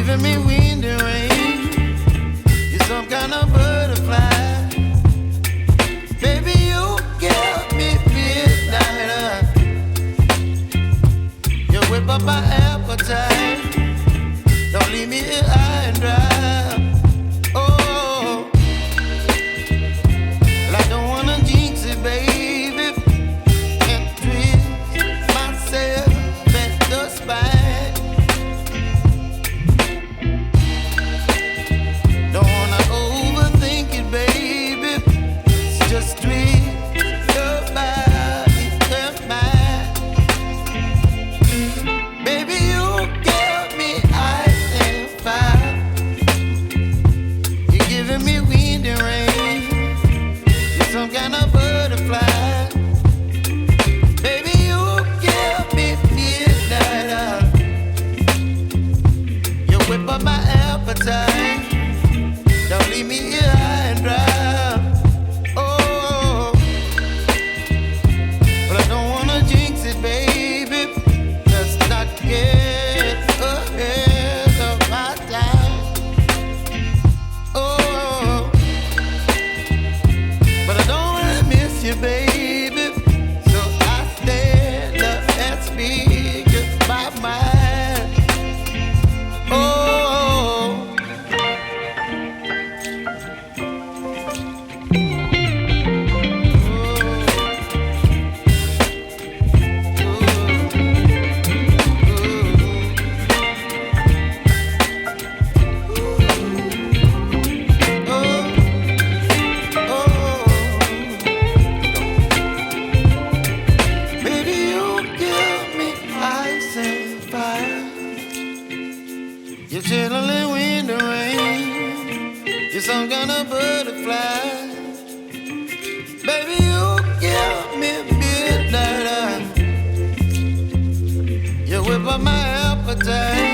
giving me wind and rain. You're some kind of butterfly. Baby, you give me midnight. You whip up my appetite. Don't leave me here high and dry. Oh, well, I don't wanna jinx it, baby. Can't twist myself at the spine. Don't wanna overthink it, baby. It's just twist your body and mine. Baby, you give me ice and fire. You're giving me wind and rain. You're some kind of butterfly. Baby, you give me midnight. You whip up my appetite. Don't leave me here high and dry. Oh, but I don't wanna jinx it, baby. Let's not get ahead of my time. Oh, but I don't wanna miss you, baby. So I stand up and speak my mind. Oh. Baby, you give me ice and fire. You're chilling wind and rain. You're some kind of butterfly. Baby, you give me midnight. You whip up my appetite.